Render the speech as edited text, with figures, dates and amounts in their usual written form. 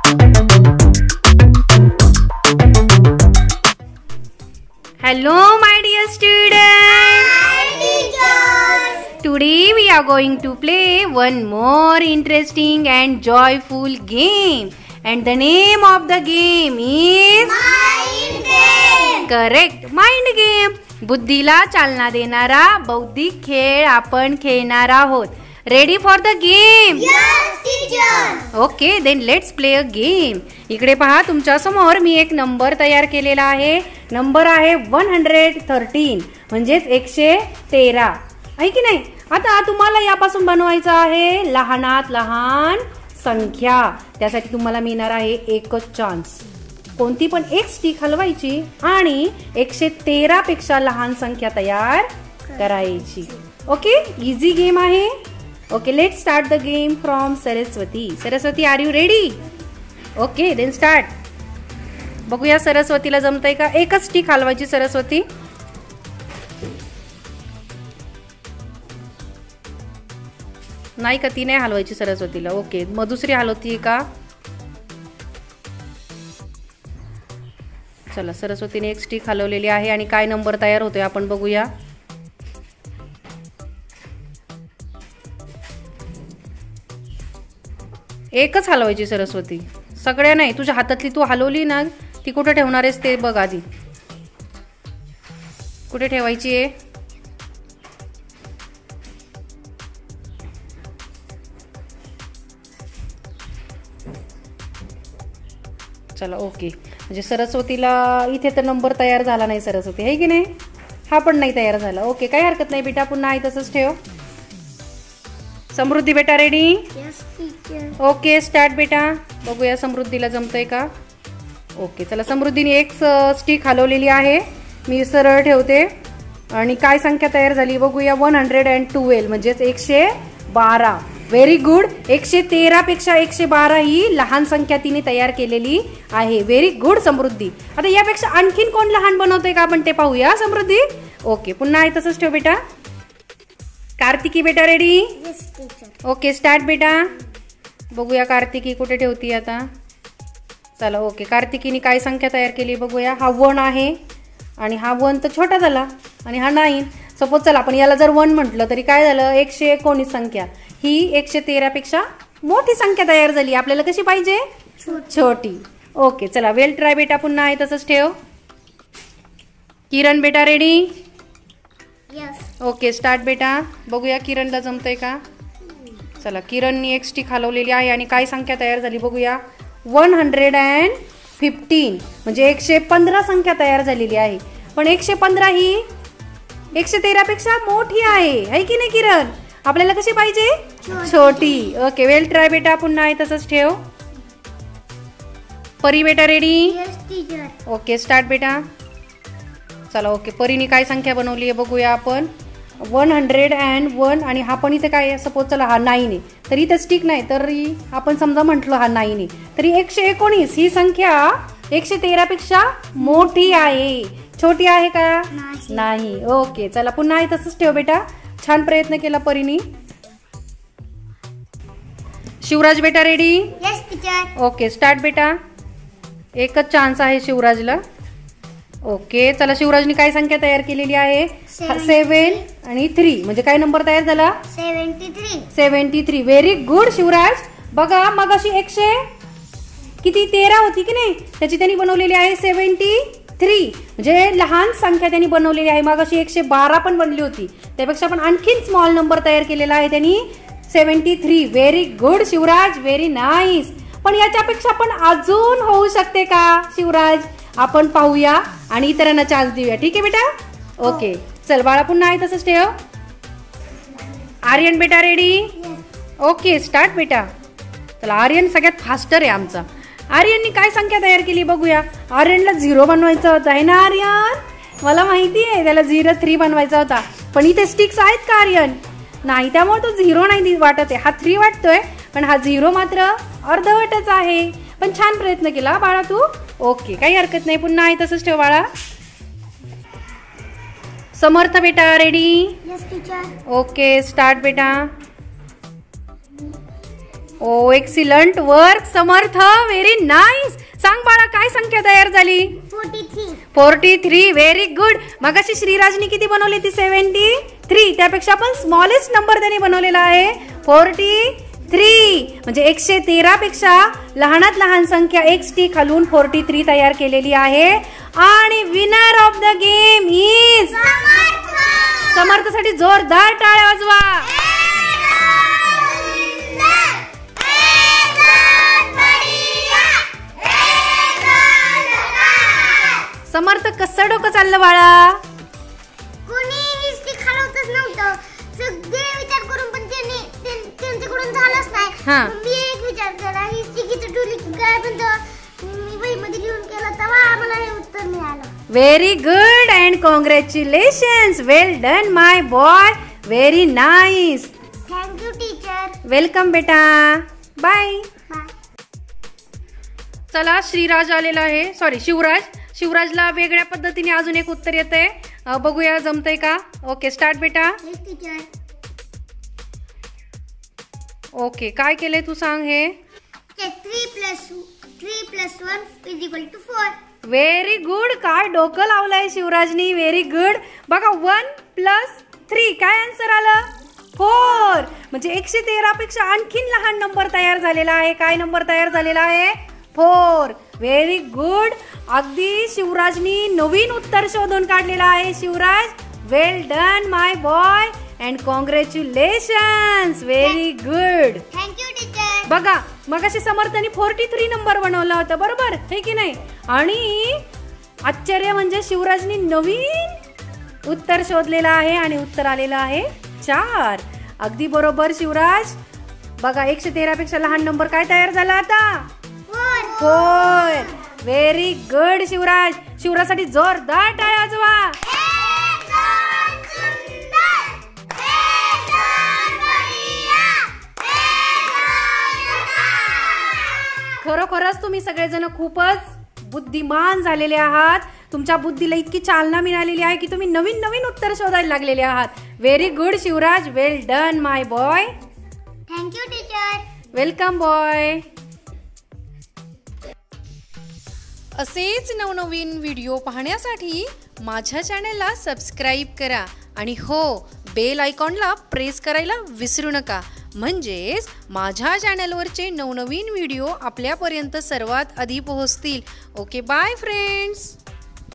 Hello my dear students. Hi teachers. Today we are going to play one more interesting and joyful game. And the name of the game is Mind game. correct, mind game. बुद्धीला चालना देणारा बौद्धिक खेळ आपण खेळणार आहोत. Ready for the game? Yes teacher. Okay, then let's play a game. इकडे पहा, तुमच्या समोर मी एक नंबर तयार केलेला आहे. नंबर आहे 113, म्हणजेच 113, आहे की नाही? आता तुम्हाला यापासून बनवायचं आहे लहानात लहान संख्या. त्यासाठी तुम्हाला मिळणार आहे एकच चान्स. कोणती पण एक स्टिक हलवायची आणि 113 पेक्षा लहान संख्या तयार करायची. ओके, इझी गेम आहे. Okay, let's start the game from Saraswati. Saraswati, are you ready? Okay, then start. बघूया सरस्वतीला जमतंय का? एकच स्टिक हलवायची सरस्वती. नाही का? ती नाही हलवायची सरस्वतीला. ओके, मग दुसरी हलवती का? चला, सरस्वतीने एक स्टिक हलवलेली आहे आणि काय नंबर तयार होतोय आपण बघूया. एकच हलवायची सरस्वती, सगळ्या नाही. तुझ्या हातातली तू हलवली ना, ती कुठे ठेवणार आहेस ते बघ आधी. कुठे ठेवायची आहे? चला, ओके. म्हणजे सरस्वतीला इथे तर नंबर तयार झाला नाही सरस्वती, आहे की नाही? हा पण नाही तयार झाला. ओके, काही हरकत नाही बेटा, पुन्हा आहे तसंच ठेव. समृद्धी बेटा ready? Yes teacher. Okay, start बेटा. बघूया समृद्धीला जमतंय का? ओके, चला, समृद्धीने एक स्टिक हलवलेली आहे. मी सरळ ठेवते आणि काय संख्या तयार झाली बघूया. 112, म्हणजेच 112. Very good. 113 पेक्षा 112 ही लहान संख्या तिने तयार केलेली आहे. व्हेरी गुड समृद्धी. आता यापेक्षा आणखीन कोण लहान बनवतोय का आपण ते पाहूया समृद्धी. ओके, पुन्हा आहे तसंच ठेव बेटा. कार्तिकी बेटा ready? Yes teacher. Okay, start बेटा. बघूया कार्तिकी कुठे ठेवती आता. चला, ओके, कार्तिकीने काय संख्या तयार केली बघूया. हा 1 आहे आणि हा 1 तर छोटा झाला आणि हा 9. सपोज चला आपण याला जर 1 म्हटलं तरी काय झालं? 119 संख्या. ही 113 पेक्षा मोठी संख्या तयार झाली. आपल्याला कशी पाहिजे? छोटी. ओके, चला, वेल ट्राय बेटा. पुन्हा आहे तसंच ठेव. किरण बेटा रेडी? Yes. ओके, स्टार्ट बेटा. बघूया किरणला जमतंय का. चला, किरणनी एक स्टिक हलवलेली आहे आणि काय संख्या तयार झाली बघूया. 115, म्हणजे 115 संख्या तयार झालेली आहे. पण 115 ही 113 पेक्षा मोठी आहे की नाही किरण? आपल्याला कशी पाहिजे? छोटी. ओके, वेल ट्राय बेटा. पुन्हा आहे तसंच ठेव. परी बेटा ready? Yes teacher. Okay, start बेटा. चला, ओके, परीने काय संख्या बनवली आहे बघूया आपण. 101 आणि हा पण इथे काय आहे? सपोज चला हा 9 आहे, तर इथे स्टिक नाही, तरी आपण समजा म्हटलं हा 9 आहे, तरी 119 ही संख्या 113 पेक्षा मोठी आहे. छोटी आहे का? नाही. ओके, चला, पुन्हा आहे तसंच ठेव बेटा. छान प्रयत्न केला परीने. शिवराज बेटा ready? Yes teacher. Okay, start बेटा. एकच चान्स आहे शिवराजला. ओके, चला, शिवराजने काय संख्या तयार केलेली आहे? 7 आणि 3, म्हणजे काय नंबर तयार झाला? 73. Very good Shivraj. बघा, मग अशी 113 होती की नाही, त्याची त्यांनी बनवलेली आहे 73, म्हणजे लहान संख्या त्यांनी बनवलेली आहे. मग अशी 112 पण बनली होती, त्यापेक्षा पण आणखीन स्मॉल नंबर तयार केलेला आहे त्यांनी 73. Very good Shivraj, very nice. पण याच्यापेक्षा पण अजून होऊ शकते का शिवराज? आपण पाहूया आणि इतरांना चान्स देऊया. ठीक आहे बेटा? ओके, चल बाळा, पुन्हा आहे तसंच ठेव. आर्यन बेटा रेडी? ओके, स्टार्ट बेटा. चला, आर्यन सगळ्यात फास्टर आहे आमचा. आर्यननी काय संख्या तयार केली बघूया. आर्यनला 0 बनवायचा होता, आहे ना आर्यन? मला माहिती आहे त्याला 03 बनवायचा होता, पण इथे स्टिक्स आहेत का आर्यन? नाही, त्यामुळे तो 0 नाही वाटत आहे. हा 3 वाटतोय, पण हा 0 मात्र अर्धवटच आहे. पण छान प्रयत्न केला बाळा तू. ओके, काही हरकत नाही. पुन्हा आहे तसंच ठेव बाळा. समर्थ बेटा ready? Yes teacher. Okay, start बेटा. ओ एक्सिलंट वर्क समर्थ, व्हेरी नाईस. सांग बाळा काय संख्या तयार झाली? 43. Very good. मगाशी श्रीराजनी किती बनवली ती? 73. त्यापेक्षा पण स्मॉलेस्ट नंबर त्याने बनवलेला आहे 43. म्हणजे 113 पेक्षा लहानात लहान संख्या XT खालून 43 तयार केलेली आहे. आणि winner of the game is समर्थसाठी जोरदार टाळ्या वाजवा. समर्थ कसं डोकं चाललं बाळा? कोणी हिस्ट्री खालवतच नव्हतं. सगळे विचार करून पण त्यांच्याकडून झालंच नाही. मी एक विचार केला, हिस्ट्री किती टुली काय पण मी वहीमध्ये लिहून केलं तेव्हा मला हे उत्तर मिळालं. Very good and congratulations. Well done my boy. Very nice. Thank you teacher. Welcome बेटा. बाय. बाय. चला श्रीराज आलेला आहे, सॉरी शिवराजला वेगळ्या पद्धतीने अजून एक उत्तर येतंय. बघूया जमतंय का? ओके स्टार्ट बेटा. Yes teacher. ओके काय केलंय तू सांग हे? 3 + 1 = 4. Very good. काय डोकं लावलंय शिवराजनी. Very good. बघा 1 + 3 काय आन्सर आलं? 4. म्हणजे 113 पेक्षा आणखीन लहान नंबर तयार झालेला आहे. काय नंबर तयार झालेला आहे? 4. Very good. अगदी शिवराजनी नवीन उत्तर शोधून काढलेला आहे. Shivraj well done my boy and congratulations. Very good. Thank you teacher. बघा मगाशी समर्थाने 43 नंबर बनवला होता बरोबर हे की नाही? आणि आश्चर्य म्हणजे शिवराजनी नवीन उत्तर शोधलेला आहे आणि उत्तर आलेलं आहे 4. अगदी बरोबर शिवराज. बघा 113 पेक्षा लहान नंबर काय तयार झाला आता? 4. Very good Shivraj. शिवराजसाठी जोरदार टाळ्या वाजवा. खरोखरच तुम्ही सगळेजण खूपच बुद्धिमान झालेले आहात. तुमच्या बुद्धीला इतकी चालना मिळालेली आहे की तुम्ही नवीन नवीन उत्तर शोधायला लागलेले आहात. Very good Shivraj. Well done my boy. Thank you teacher. Welcome boy. असेच नवनवीन व्हिडिओ पाहण्यासाठी माझ्या चॅनलला सबस्क्राईब करा आणि हो बेल आयकॉनला प्रेस करायला विसरू नका. म्हणजेच माझ्या चॅनलवरचे नवनवीन व्हिडिओ आपल्यापर्यंत सर्वात आधी पोहोचतील. Okay bye friends.